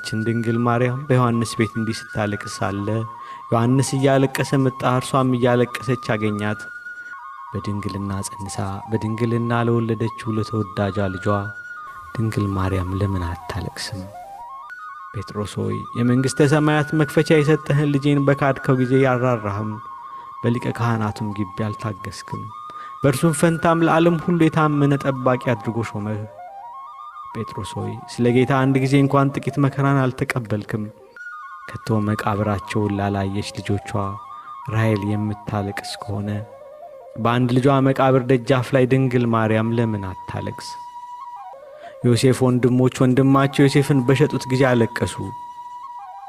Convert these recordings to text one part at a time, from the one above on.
እናታችን ድንግል ማርያም በዮሐንስ ቤት እንዲህ ስታለቅስ ሳለ ዮሐንስ እያለቀሰ መጣ። እርሷም እያለቀሰች አገኛት። በድንግልና ጸንሳ በድንግልና ለወለደችው ለተወዳጇ ልጇ ድንግል ማርያም ለምን አታለቅስም? ጴጥሮስ ሆይ የመንግሥተ ሰማያት መክፈቻ የሰጠህን ልጄን በካድከው ጊዜ ያራራህም፣ በሊቀ ካህናቱም ግቢ አልታገስክም። በእርሱም ፈንታም ለዓለም ሁሉ የታመነ ጠባቂ አድርጎ ሾመህ። ጴጥሮስ ሆይ ስለ ጌታ አንድ ጊዜ እንኳን ጥቂት መከራን አልተቀበልክም። ከቶ መቃብራቸውን ላላየች ልጆቿ ራሔል የምታለቅስ ከሆነ በአንድ ልጇ መቃብር ደጃፍ ላይ ድንግል ማርያም ለምን አታለቅስ? ዮሴፍ ወንድሞች ወንድማቸው ዮሴፍን በሸጡት ጊዜ አለቀሱ፣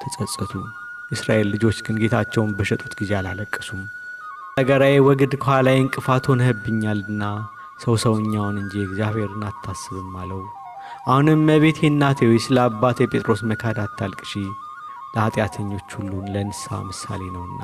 ተጸጸቱ። የእስራኤል ልጆች ግን ጌታቸውን በሸጡት ጊዜ አላለቀሱም። ነገራዬ ወግድ ከኋላዬ እንቅፋት ሆነህብኛልና ሰው ሰውኛውን እንጂ እግዚአብሔርን አታስብም አለው። አሁንም እመቤቴ እናቴ ሆይ ስለ አባቴ ጴጥሮስ መካድ አታልቅሺ፣ ለኃጢአተኞች ሁሉ ለንስሐ ምሳሌ ነውና።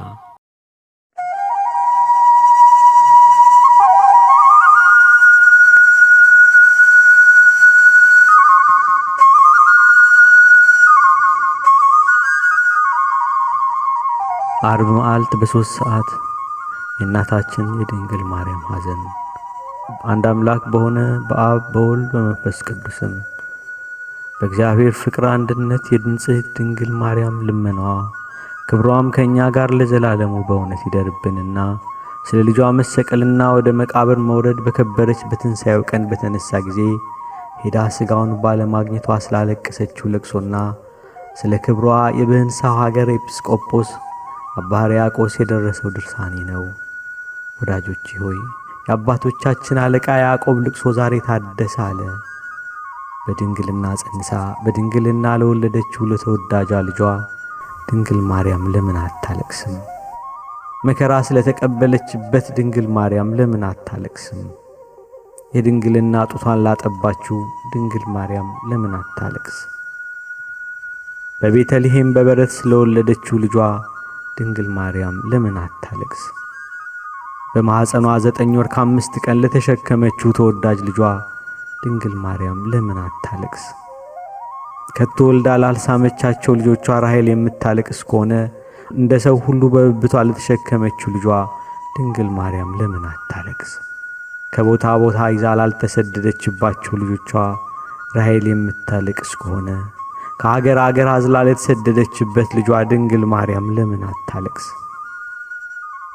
ዓርብ መዓልት በ3 ሰዓት የእናታችን የድንግል ማርያም ሐዘን። አንድ አምላክ በሆነ በአብ በወልድ በመንፈስ ቅዱስም በእግዚአብሔር ፍቅር አንድነት የንጽሕት ድንግል ማርያም ልመናዋ ክብሯም ከእኛ ጋር ለዘላለሙ በእውነት ይደርብንና ስለ ልጇ መሰቀልና ወደ መቃብር መውረድ በከበረች በትንሣኤው ቀን በተነሳ ጊዜ ሄዳ ሥጋውን ባለማግኘቷ ስላለቀሰችው ለቅሶና ስለ ክብሯ የብህንሳው ሀገር ኤጲስቆጶስ አባ ሕርያቆስ የደረሰው ድርሳኔ ነው። ወዳጆቼ ሆይ የአባቶቻችን አለቃ ያዕቆብ ልቅሶ ዛሬ ታደሰ አለ። በድንግልና ጸንሳ በድንግልና ለወለደችው ለተወዳጇ ልጇ ድንግል ማርያም ለምን አታለቅስም? መከራ ስለተቀበለችበት ድንግል ማርያም ለምን አታለቅስም? የድንግልና ጡቷን ላጠባችው ድንግል ማርያም ለምን አታለቅስ? በቤተልሔም በበረት ስለወለደችው ልጇ ድንግል ማርያም ለምን አታለቅስ? በማኅፀኗ 9 ወር ከ5 ቀን ለተሸከመችው ተወዳጅ ልጇ ድንግል ማርያም ለምን አታለቅስ? ከቶ ወልዳ ላልሳመቻቸው ልጆቿ ራሔል የምታለቅስ ከሆነ እንደ ሰው ሁሉ በብብቷ ለተሸከመችው ልጇ ድንግል ማርያም ለምን አታለቅስ? ከቦታ ቦታ ይዛ ላልተሰደደችባቸው ልጆቿ ራሔል የምታለቅስ ከሆነ ከአገር አገር አዝላ ለተሰደደችበት ልጇ ድንግል ማርያም ለምን አታለቅስ?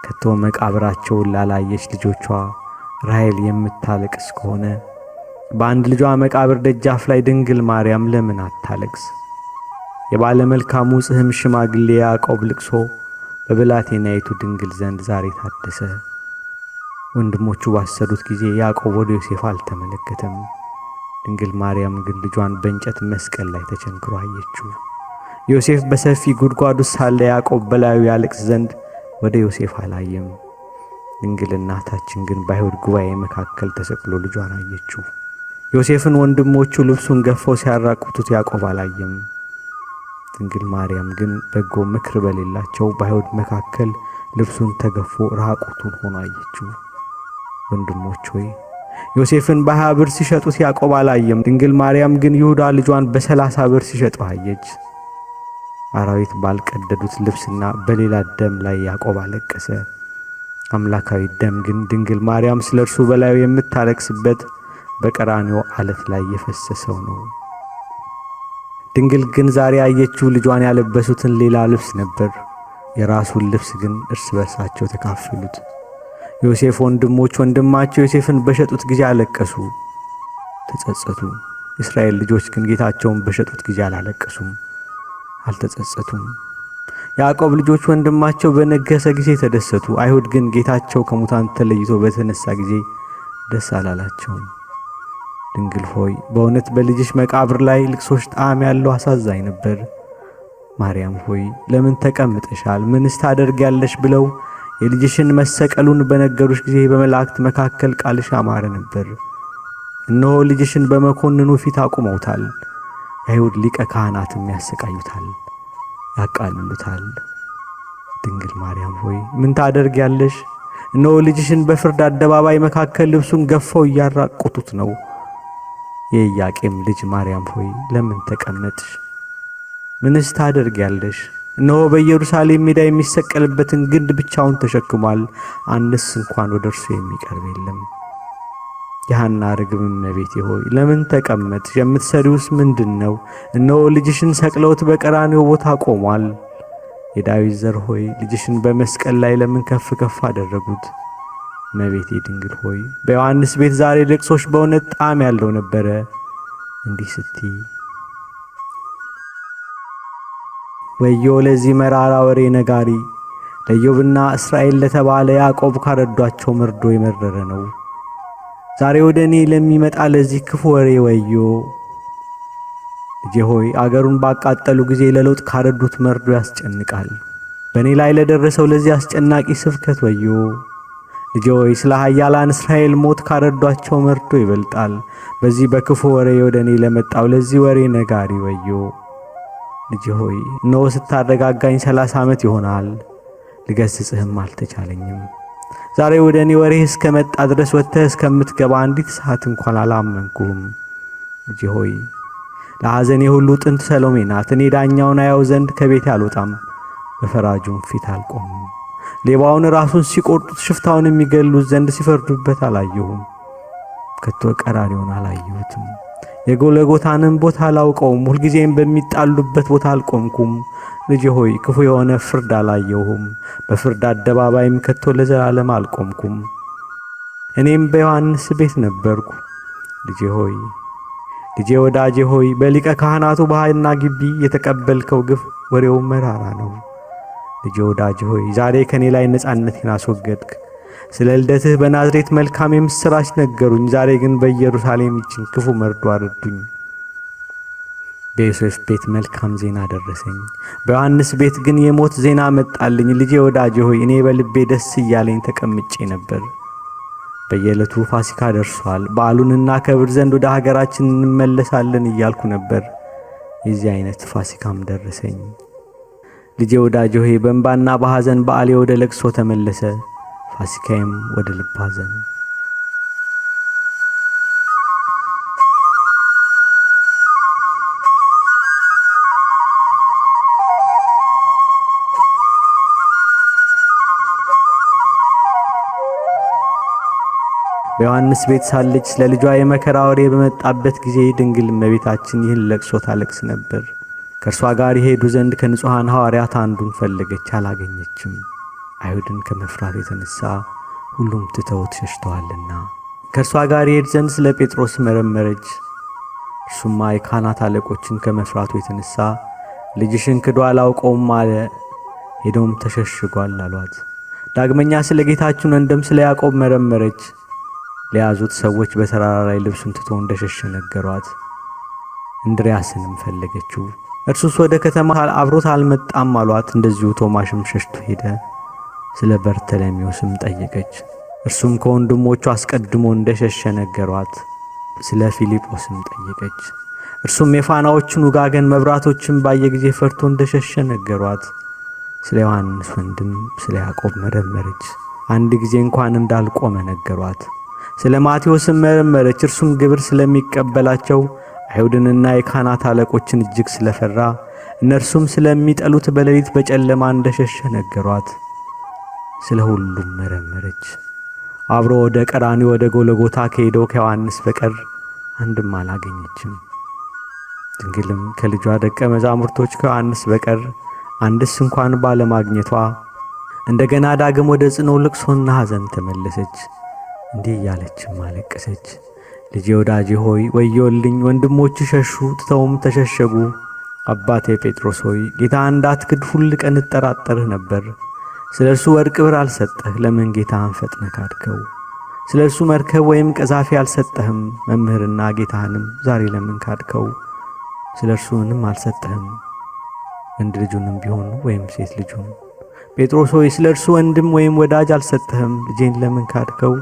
ከቶ መቃብራቸውን ላላየች ልጆቿ ራሔል የምታለቅስ ከሆነ በአንድ ልጇ መቃብር ደጃፍ ላይ ድንግል ማርያም ለምን አታለቅስ? የባለ መልካሙ ጽሕም ሽማግሌ ያዕቆብ ልቅሶ በብላቴናይቱ ድንግል ዘንድ ዛሬ ታደሰ። ወንድሞቹ ባሰሩት ጊዜ ያዕቆብ ወደ ዮሴፍ አልተመለከተም። ድንግል ማርያም ግን ልጇን በእንጨት መስቀል ላይ ተቸንክሮ አየችው። ዮሴፍ በሰፊ ጉድጓድ ውስጥ ሳለ ያዕቆብ በላዩ ያለቅስ ዘንድ ወደ ዮሴፍ አላየም። ድንግል እናታችን ግን በአይሁድ ጉባኤ መካከል ተሰቅሎ ልጇን አየችው። ዮሴፍን ወንድሞቹ ልብሱን ገፈው ሲያራቁቱት ያዕቆብ አላየም። ድንግል ማርያም ግን በጎ ምክር በሌላቸው በአይሁድ መካከል ልብሱን ተገፎ ራቁቱን ሆኖ አየችው። ወንድሞች ሆይ ዮሴፍን በ20 ብር ሲሸጡት ያዕቆብ አላየም። ድንግል ማርያም ግን ይሁዳ ልጇን በ30 ብር ሲሸጠው አየች። አራዊት ባልቀደዱት ልብስና በሌላ ደም ላይ ያዕቆብ አለቀሰ። አምላካዊ ደም ግን ድንግል ማርያም ስለ እርሱ በላዩ የምታለቅስበት በቀራንዮ ዓለት ላይ የፈሰሰው ነው። ድንግል ግን ዛሬ ያየችው ልጇን ያለበሱትን ሌላ ልብስ ነበር። የራሱን ልብስ ግን እርስ በርሳቸው ተካፈሉት። ዮሴፍ ወንድሞች ወንድማቸው ዮሴፍን በሸጡት ጊዜ አለቀሱ፣ ተጸጸቱ። የእስራኤል ልጆች ግን ጌታቸውን በሸጡት ጊዜ አላለቀሱም፣ አልተጸጸቱም። ያዕቆብ ልጆች ወንድማቸው በነገሰ ጊዜ ተደሰቱ። አይሁድ ግን ጌታቸው ከሙታን ተለይቶ በተነሳ ጊዜ ደስ አላላቸውም። ድንግል ሆይ በእውነት በልጅሽ መቃብር ላይ ልቅሶሽ ጣዕም ያለው አሳዛኝ ነበር። ማርያም ሆይ ለምን ተቀምጠሻል? ምንስ ታደርጊያለሽ? ብለው የልጅሽን መሰቀሉን በነገሩሽ ጊዜ በመላእክት መካከል ቃልሽ አማረ ነበር። እነሆ ልጅሽን በመኮንኑ ፊት አቁመውታል። የአይሁድ ሊቀ ካህናትም ያሰቃዩታል፣ ያቃልሉታል። ድንግል ማርያም ሆይ ምን ታደርጊያለሽ? እነሆ ልጅሽን በፍርድ አደባባይ መካከል ልብሱን ገፈው እያራቆቱት ነው። የኢያቄም ልጅ ማርያም ሆይ ለምን ተቀመጥሽ? ምንስ ታደርጊያለሽ? እነሆ በኢየሩሳሌም ሜዳ የሚሰቀልበትን ግንድ ብቻውን ተሸክሟል፣ አንድስ እንኳን ወደ እርሱ የሚቀርብ የለም። የሐና ርግብ እመቤቴ ሆይ ለምን ተቀመጥሽ? የምትሰሪውስ ምንድነው? እነሆ ልጅሽን ሰቅለውት በቀራንዮ ቦታ ቆሟል። የዳዊት ዘር ሆይ ልጅሽን በመስቀል ላይ ለምን ከፍ ከፍ አደረጉት? እመቤቴ ድንግል ሆይ በዮሐንስ ቤት ዛሬ ልቅሶሽ በእውነት ጣዕም ያለው ነበረ። እንዲህ ስትይ ወዮ ለዚህ መራራ ወሬ ነጋሪ፣ ለኢዮብና እስራኤል ለተባለ ያዕቆብ ካረዷቸው መርዶ የመረረ ነው። ዛሬ ወደ እኔ ለሚመጣ ለዚህ ክፉ ወሬ ወዮ። ልጄ ሆይ አገሩን ባቃጠሉ ጊዜ ለሎጥ ካረዱት መርዶ ያስጨንቃል። በእኔ ላይ ለደረሰው ለዚህ አስጨናቂ ስብከት ወዮ። ልጄ ሆይ ስለ ኃያላን እስራኤል ሞት ካረዷቸው መርዶ ይበልጣል። በዚህ በክፉ ወሬ ወደ እኔ ለመጣው ለዚህ ወሬ ነጋሪ ወዮ። ልጄ ሆይ እነሆ ስታረጋጋኝ 30 ዓመት ይሆናል፣ ልገስጽህም አልተቻለኝም። ዛሬ ወደ እኔ ወሬ እስከመጣ ድረስ ወጥተህ እስከምትገባ አንዲት ሰዓት እንኳን አላመንኩም። ልጄ ሆይ ለሐዘኔ ሁሉ ጥንት ሰሎሜ ናት። እኔ ዳኛውን አየው ዘንድ ከቤቴ አልወጣም፣ በፈራጁም ፊት አልቆምም። ሌባውን ራሱን ሲቆርጡት ሽፍታውን የሚገሉት ዘንድ ሲፈርዱበት አላየሁም። ከቶ ቀራንዮን አላየሁትም። የጎልጎታንም ቦታ አላውቀውም። ሁልጊዜም በሚጣሉበት ቦታ አልቆምኩም። ልጄ ሆይ ክፉ የሆነ ፍርድ አላየሁም። በፍርድ አደባባይም ከቶ ለዘላለም አልቆምኩም። እኔም በዮሐንስ ቤት ነበርኩ። ልጄ ሆይ ልጄ ወዳጄ ሆይ በሊቀ ካህናቱ በሐና ግቢ የተቀበልከው ግፍ ወሬው መራራ ነው። ልጄ ወዳጄ ሆይ ዛሬ ከኔ ላይ ነጻነቴን አስወገድክ። ስለ ልደትህ በናዝሬት መልካም የምስራች ነገሩኝ። ዛሬ ግን በኢየሩሳሌም ይችን ክፉ መርዶ አረዱኝ። በዮሴፍ ቤት መልካም ዜና ደረሰኝ፣ በዮሐንስ ቤት ግን የሞት ዜና መጣልኝ። ልጄ ወዳጄ ሆይ እኔ በልቤ ደስ እያለኝ ተቀምጬ ነበር። በየዕለቱ ፋሲካ ደርሷል፣ በዓሉንና ከብር ዘንድ ወደ ሀገራችን እንመለሳለን እያልኩ ነበር። የዚህ አይነት ፋሲካም ደረሰኝ። ልጄ ወዳጄ ሆይ በእንባና በሐዘን በዓሌ ወደ ለቅሶ ተመለሰ፣ ፋሲካዬም ወደ ልብ ሐዘን። በዮሐንስ ቤት ሳለች ስለ ልጇ የመከራ ወሬ በመጣበት ጊዜ ድንግል እመቤታችን ይህን ለቅሶ ታለቅስ ነበር። ከእርሷ ጋር ይሄዱ ዘንድ ከንጹሐን ሐዋርያት አንዱን ፈለገች፣ አላገኘችም። አይሁድን ከመፍራት የተነሳ ሁሉም ትተውት ሸሽተዋልና። ከእርሷ ጋር ይሄድ ዘንድ ስለ ጴጥሮስ መረመረች። እርሱማ የካህናት አለቆችን ከመፍራቱ የተነሳ ልጅሽን ክዶ አላውቀውም አለ። ሄዶም ተሸሽጓል አሏት። ዳግመኛ ስለ ጌታችን ወንድም ስለ ያዕቆብ መረመረች። ለያዙት ሰዎች በተራራ ላይ ልብሱን ትቶ እንደሸሸ ነገሯት። እንድርያስንም ፈለገችው። እርሱስ ወደ ከተማ አብሮት አልመጣም አሏት። እንደዚሁ ቶማስም ሸሽቶ ሄደ። ስለ በርተለሜዎስም ጠየቀች። እርሱም ከወንድሞቹ አስቀድሞ እንደሸሸ ነገሯት። ስለ ፊልጶስም ጠየቀች። እርሱም የፋናዎቹን ውጋገን መብራቶችን ባየ ጊዜ ፈርቶ እንደሸሸ ነገሯት። ስለ ዮሐንስ ወንድም ስለ ያዕቆብ መረመረች። አንድ ጊዜ እንኳን እንዳልቆመ ነገሯት። ስለ ማቴዎስም መረመረች። እርሱም ግብር ስለሚቀበላቸው አይሁድንና የካህናት አለቆችን እጅግ ስለፈራ እነርሱም ስለሚጠሉት በሌሊት በጨለማ እንደሸሸ ነገሯት። ስለ ሁሉም መረመረች። አብሮ ወደ ቀራንዮ ወደ ጎልጎታ ከሄደው ከዮሐንስ በቀር አንድም አላገኘችም። ድንግልም ከልጇ ደቀ መዛሙርቶች ከዮሐንስ በቀር አንድስ እንኳን ባለማግኘቷ እንደገና ዳግም ወደ ጽኑ ልቅሶና ሐዘን ተመለሰች። እንዲህ እያለችም አለቀሰች። ልጄ ወዳጄ ሆይ ወዮልኝ፣ ወንድሞች ሸሹ፣ ትተውም ተሸሸጉ። አባቴ ጴጥሮስ ሆይ ጌታ እንዳትክድ ሁል ቀን እጠራጠርህ ነበር። ስለ እርሱ ወርቅ ብር አልሰጠህ፣ ለምን ጌታህን ፈጥነህ ካድከው? ስለ እርሱ መርከብ ወይም ቀዛፊ አልሰጠህም፣ መምህርና ጌታህንም ዛሬ ለምን ካድከው? ስለ እርሱ ምንም አልሰጠህም፣ ወንድ ልጁንም ቢሆን ወይም ሴት ልጁን። ጴጥሮስ ሆይ ስለ እርሱ ወንድም ወይም ወዳጅ አልሰጠህም፣ ልጄን ለምን ካድከው?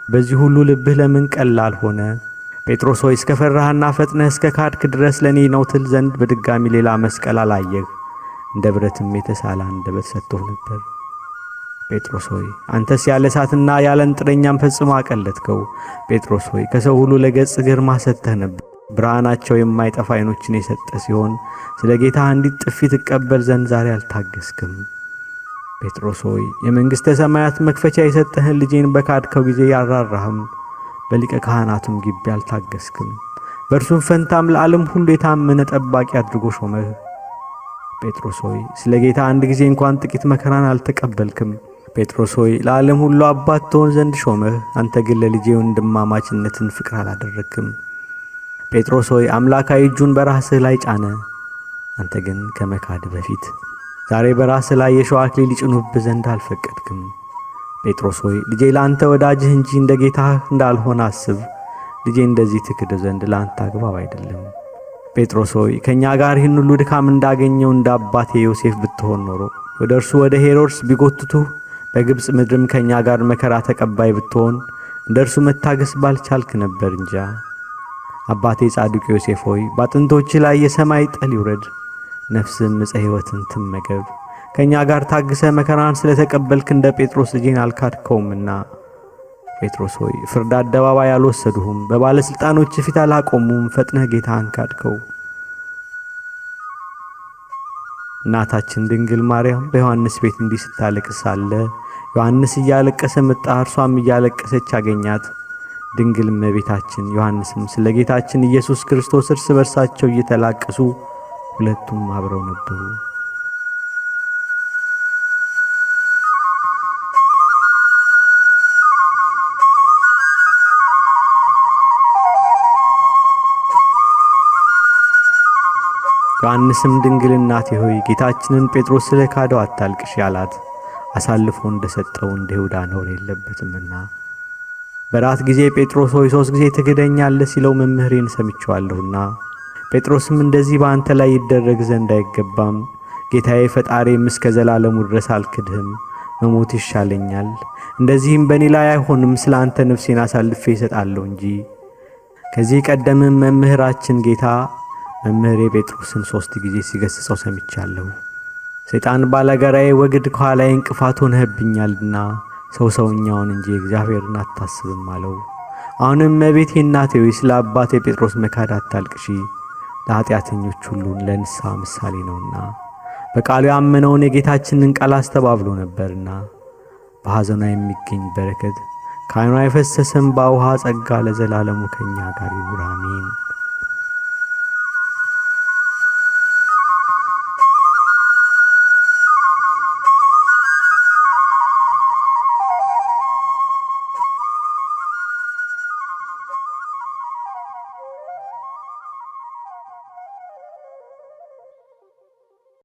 በዚህ ሁሉ ልብህ ለምን ቀላል ሆነ? ጴጥሮስ ሆይ እስከ ፈራህና ፈጥነህ እስከ ካድክ ድረስ ለኔ ነው ትል ዘንድ በድጋሚ ሌላ መስቀል አላየህ፣ እንደ ብረትም የተሳለ አንደበት ሰጥቶህ ነበር። ጴጥሮስ ሆይ አንተስ ያለ እሳትና ያለ እንጥረኛም ፈጽሞ አቀለጥከው። ጴጥሮስ ሆይ ከሰው ሁሉ ለገጽ ግርማ ሰጥተህ ነበር፣ ብርሃናቸው የማይጠፋ ዓይኖችን የሰጠ ሲሆን ስለ ጌታ አንዲት ጥፊ ትቀበል ዘንድ ዛሬ አልታገስክም። ጴጥሮስ ሆይ የመንግሥተ ሰማያት መክፈቻ የሰጠህን ልጄን በካድከው ጊዜ ያራራህም፣ በሊቀ ካህናቱም ግቢ አልታገስክም። በእርሱም ፈንታም ለዓለም ሁሉ የታመነ ጠባቂ አድርጎ ሾመህ። ጴጥሮስ ሆይ ስለ ጌታ አንድ ጊዜ እንኳን ጥቂት መከራን አልተቀበልክም። ጴጥሮስ ሆይ ለዓለም ሁሉ አባት ትሆን ዘንድ ሾመህ። አንተ ግን ለልጄ ወንድማማችነትን ፍቅር አላደረግክም። ጴጥሮስ ሆይ አምላካዊ እጁን በራስህ ላይ ጫነ። አንተ ግን ከመካድ በፊት ዛሬ በራስህ ላይ የሾህ አክሊል ይጭኑብህ ዘንድ አልፈቀድክም። ጴጥሮስ ሆይ ልጄ ለአንተ ወዳጅህ እንጂ እንደ ጌታህ እንዳልሆነ አስብ። ልጄ እንደዚህ ትክድ ዘንድ ለአንተ አግባብ አይደለም። ጴጥሮስ ሆይ ከእኛ ጋር ይህን ሁሉ ድካም እንዳገኘው እንደ አባቴ ዮሴፍ ብትሆን ኖሮ ወደ እርሱ ወደ ሄሮድስ ቢጎትቱህ፣ በግብፅ ምድርም ከእኛ ጋር መከራ ተቀባይ ብትሆን እንደ እርሱ መታገስ ባልቻልክ ነበር እንጃ። አባቴ ጻድቁ ዮሴፍ ሆይ በአጥንቶች ላይ የሰማይ ጠል ይውረድ፣ ነፍስም ዕፀ ሕይወትን ትመገብ። ከእኛ ጋር ታግሰ መከራን ስለተቀበልክ እንደ ጴጥሮስ ልጄን አልካድከውምና። ጴጥሮስ ሆይ ፍርድ አደባባይ አልወሰዱህም፣ በባለሥልጣኖች ፊት አላቆሙም። ፈጥነህ ጌታህን ካድከው። እናታችን ድንግል ማርያም በዮሐንስ ቤት እንዲህ ስታለቅስ ሳለ ዮሐንስ እያለቀሰ መጣ። እርሷም እያለቀሰች አገኛት። ድንግል እመቤታችን ዮሐንስም ስለ ጌታችን ኢየሱስ ክርስቶስ እርስ በርሳቸው እየተላቀሱ ሁለቱም አብረው ነበሩ። ዮሐንስም ድንግል እናቴ ሆይ ጌታችንን ጴጥሮስ ስለ ካደው አታልቅሽ አላት። አሳልፎ እንደሰጠው እንደ ይሁዳ ነውር የለበትምና። በራት ጊዜ ጴጥሮስ ሆይ 3 ጊዜ ትክደኛለህ ሲለው መምህሬን ሰምቼዋለሁና። ጴጥሮስም እንደዚህ በአንተ ላይ ይደረግ ዘንድ አይገባም፣ ጌታዬ ፈጣሪም እስከ ዘላለሙ ድረስ አልክድህም፣ መሞት ይሻለኛል። እንደዚህም በእኔ ላይ አይሆንም፣ ስለ አንተ ነፍሴን አሳልፌ እሰጣለሁ እንጂ። ከዚህ ቀደምም መምህራችን ጌታ መምህሬ ጴጥሮስን 3 ጊዜ ሲገሥጸው ሰምቻለሁ። ሰይጣን ባላጋራዬ ወግድ ከኋላዬ እንቅፋት ሆነህብኛልና ሰውኛውን እንጂ እግዚአብሔርን አታስብም አለው። አሁንም እመቤቴ እናቴ ሆይ ስለ አባቴ ጴጥሮስ መካድ አታልቅሺ፣ ለኃጢአተኞች ሁሉ ለንስሐ ምሳሌ ነውና። በቃሉ ያመነውን የጌታችንን ቃል አስተባብሎ ነበርና። በሐዘኗ የሚገኝ በረከት ከዓይኗ የፈሰሰም በውሃ ጸጋ ለዘላለሙ ከኛ ጋር ይኑር አሜን።